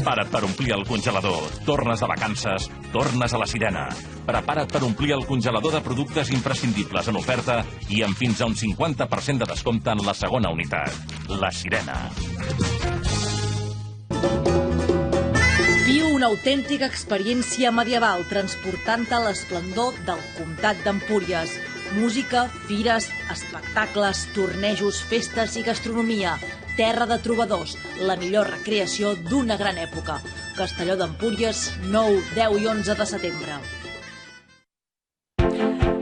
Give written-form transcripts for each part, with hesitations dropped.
Prepara't per omplir el congelador. Tornes de vacances, tornes a la Sirena. Prepara't per omplir el congelador de productes imprescindibles en oferta i amb fins a un 50% de descompte en la segona unitat. La Sirena. Viu una autèntica experiència medieval transportant-te a l'esplendor del comtat d'Empúries. Música, fires, espectacles, tornejos, festes i gastronomia. Terra de trobadors, la millor recreació d'una gran època. Castelló d'Empúries, 9, 10 i 11 de setembre.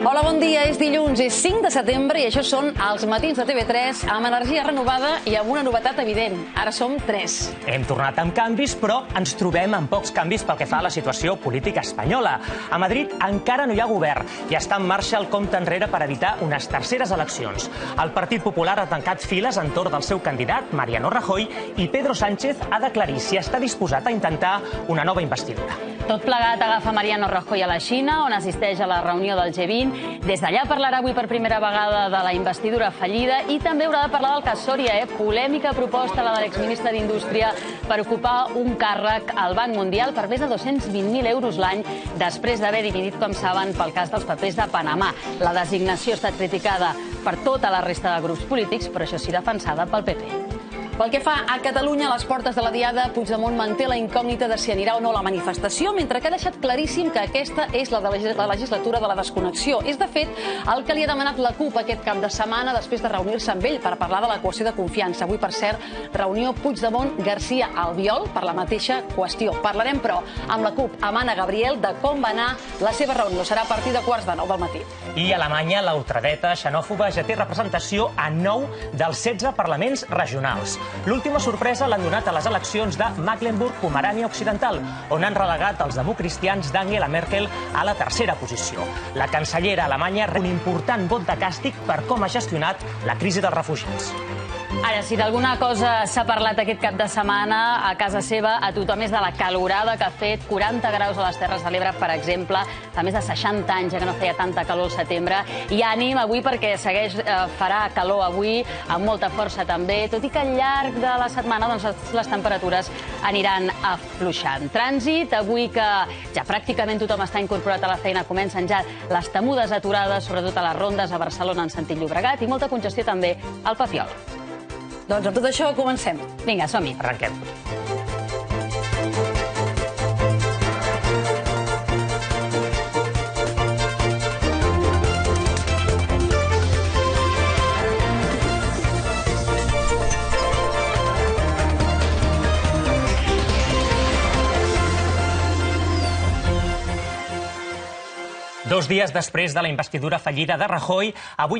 Hola, bon dia. És dilluns, és 5 de setembre i això són els matins de TV3 amb energia renovada i amb una novetat evident. Ara som 3. Hem tornat amb canvis, però ens trobem amb pocs canvis pel que fa a la situació política espanyola. A Madrid encara no hi ha govern i està en marxa el compte enrere per evitar unes terceres eleccions. El Partit Popular ha tancat files entorn del seu candidat, Mariano Rajoy, i Pedro Sánchez ha d'aclarir si està disposat a intentar una nova investidura. Tot plegat agafa Mariano Rajoy a la Xina, on assisteix a la reunió del G20. Des d'allà parlarà avui per primera vegada de la investidura fallida i també haurà de parlar del cas Soria. Polèmica proposta la de l'exministre d'Indústria per ocupar un càrrec al Banc Mundial per més de 220.000 euros l'any després d'haver dimitit, com saben, pel cas dels papers de Panamà. La designació ha estat criticada per tota la resta de grups polítics, però això sí, defensada pel PP. Pel que fa a Catalunya, a les portes de la Diada, Puigdemont manté la incògnita de si anirà o no a la manifestació, mentre que ha deixat claríssim que aquesta és la legislatura de la desconnexió. És, de fet, el que li ha demanat la CUP aquest cap de setmana després de reunir-se amb ell per parlar de la qüestió de confiança. Avui, per cert, reunió Puigdemont-García-Albiol per la mateixa qüestió. Parlarem, però, amb la CUP, amb Anna Gabriel, de com va anar la seva reunió. Serà a partir de 8:45 del matí. I a Alemanya, la ultradreta xenòfoba ja té representació a 9 dels 16 parlaments regionals. L'última sorpresa l'han donat a les eleccions de Mecklenburg-Pomerània Occidental, on han relegat els democristians d'Angela Merkel a la tercera posició. La cancellera alemanya rep un important vot de càstig per com ha gestionat la crisi dels refugiats. Ara, si d'alguna cosa s'ha parlat aquest cap de setmana, a casa seva a tothom és de la calorada que ha fet, 40 graus a les Terres de l'Ebre, per exemple, fa més de 60 anys que no feia tanta calor al setembre. I ànim avui perquè farà calor avui, amb molta força també, tot i que al llarg de la setmana les temperatures aniran afluixant. Trànsit, avui que ja pràcticament tothom està incorporat a la feina, comencen ja les temudes aturades, sobretot a les rondes a Barcelona en sentit Llobregat, i molta congestió també al Papiol. Doncs amb tot això comencem. Vinga, som-hi. Arrenquem. Dos dies després de la investidura fallida de Rajoy, avui